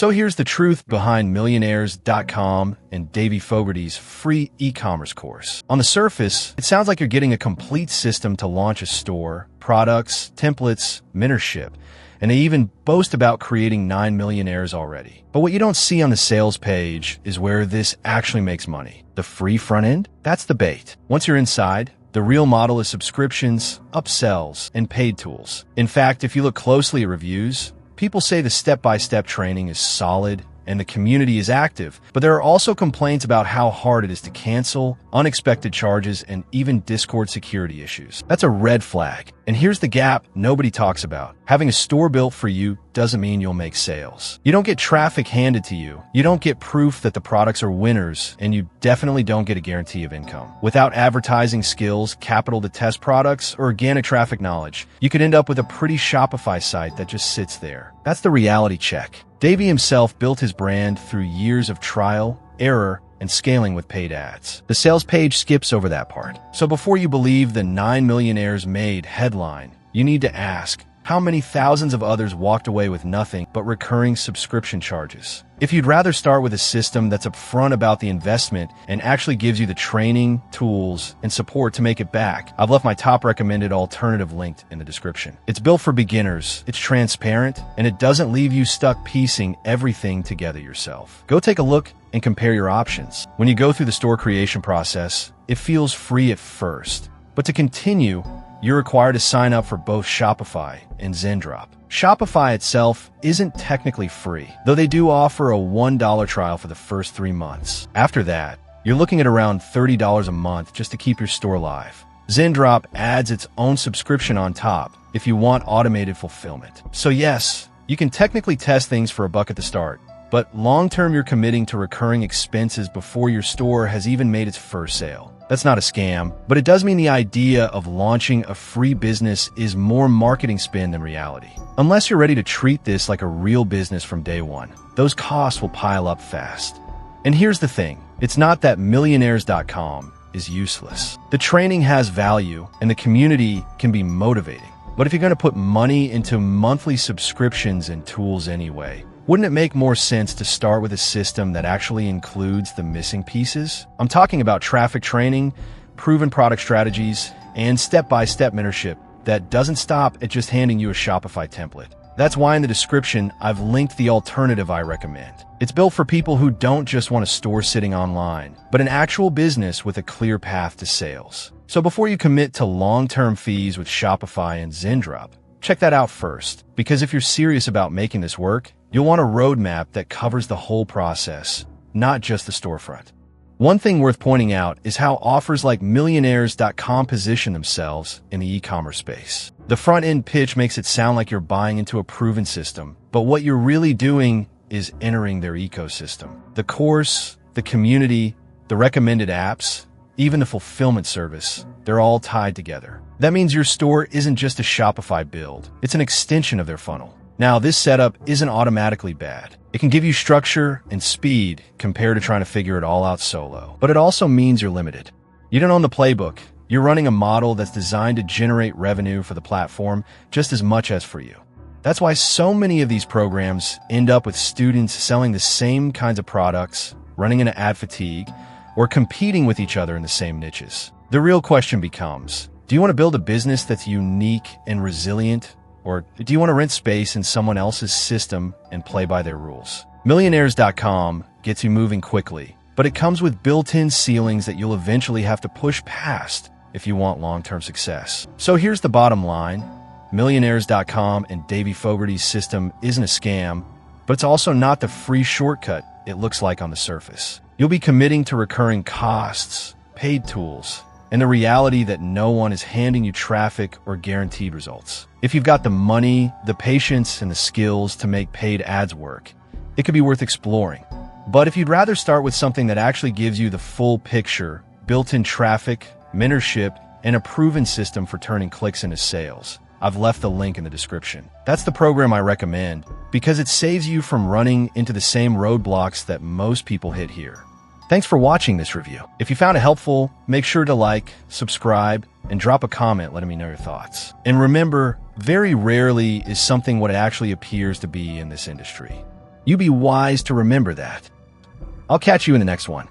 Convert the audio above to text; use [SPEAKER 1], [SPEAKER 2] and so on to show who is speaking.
[SPEAKER 1] So here's the truth behind Millionaires.com and Davie Fogarty's free e-commerce course. On the surface, it sounds like you're getting a complete system to launch a store, products, templates, mentorship, and they even boast about creating 9 millionaires already. But what you don't see on the sales page is where this actually makes money. The free front end? That's the bait. Once you're inside, the real model is subscriptions, upsells, and paid tools. In fact, if you look closely at reviews, people say the step-by-step training is solid and the community is active, but there are also complaints about how hard it is to cancel, unexpected charges, and even Discord security issues. That's a red flag. And here's the gap nobody talks about. Having a store built for you doesn't mean you'll make sales. You don't get traffic handed to you. You don't get proof that the products are winners, and you definitely don't get a guarantee of income. Without advertising skills, capital to test products, or organic traffic knowledge, you could end up with a pretty Shopify site that just sits there. That's the reality check. Davie himself built his brand through years of trial, error, and scaling with paid ads. The sales page skips over that part. So before you believe the 9 millionaires made headline, you need to ask, how many thousands of others walked away with nothing but recurring subscription charges? If you'd rather start with a system that's upfront about the investment and actually gives you the training, tools, and support to make it back, I've left my top recommended alternative linked in the description. It's built for beginners, it's transparent, and it doesn't leave you stuck piecing everything together yourself. Go take a look and compare your options. When you go through the store creation process, it feels free at first. But to continue, you're required to sign up for both Shopify and Zendrop. Shopify itself isn't technically free, though they do offer a $1 trial for the first 3 months. After that, you're looking at around $30 a month just to keep your store live. Zendrop adds its own subscription on top if you want automated fulfillment. So yes, you can technically test things for $1 at the start, but long-term you're committing to recurring expenses before your store has even made its first sale. That's not a scam, but it does mean the idea of launching a free business is more marketing spin than reality. Unless you're ready to treat this like a real business from day one, those costs will pile up fast. And here's the thing, it's not that Millionaires.com is useless. The training has value and the community can be motivating. But if you're going to put money into monthly subscriptions and tools anyway, wouldn't it make more sense to start with a system that actually includes the missing pieces? I'm talking about traffic training, proven product strategies, and step-by-step mentorship that doesn't stop at just handing you a Shopify template. That's why in the description, I've linked the alternative I recommend. It's built for people who don't just want a store sitting online, but an actual business with a clear path to sales. So before you commit to long-term fees with Shopify and Zendrop, check that out first, because if you're serious about making this work, you'll want a roadmap that covers the whole process, not just the storefront. One thing worth pointing out is how offers like Millionaires.com position themselves in the e-commerce space. The front-end pitch makes it sound like you're buying into a proven system, but what you're really doing is entering their ecosystem. The course, the community, the recommended apps, even the fulfillment service, they're all tied together. That means your store isn't just a Shopify build, it's an extension of their funnel. Now, this setup isn't automatically bad. It can give you structure and speed compared to trying to figure it all out solo. But it also means you're limited. You don't own the playbook. You're running a model that's designed to generate revenue for the platform just as much as for you. That's why so many of these programs end up with students selling the same kinds of products, running into ad fatigue, or competing with each other in the same niches. The real question becomes, do you want to build a business that's unique and resilient? Or do you want to rent space in someone else's system and play by their rules? Millionaires.com gets you moving quickly, but it comes with built-in ceilings that you'll eventually have to push past if you want long-term success. So here's the bottom line. Millionaires.com and Davie Fogarty's system isn't a scam, but it's also not the free shortcut it looks like on the surface. You'll be committing to recurring costs, paid tools, and the reality that no one is handing you traffic or guaranteed results. If you've got the money, the patience, and the skills to make paid ads work, it could be worth exploring. But if you'd rather start with something that actually gives you the full picture, built-in traffic, mentorship, and a proven system for turning clicks into sales, I've left the link in the description. That's the program I recommend because it saves you from running into the same roadblocks that most people hit here. Thanks for watching this review. If you found it helpful, make sure to like, subscribe, and drop a comment letting me know your thoughts. And remember, very rarely is something what it actually appears to be in this industry. You be wise to remember that. I'll catch you in the next one.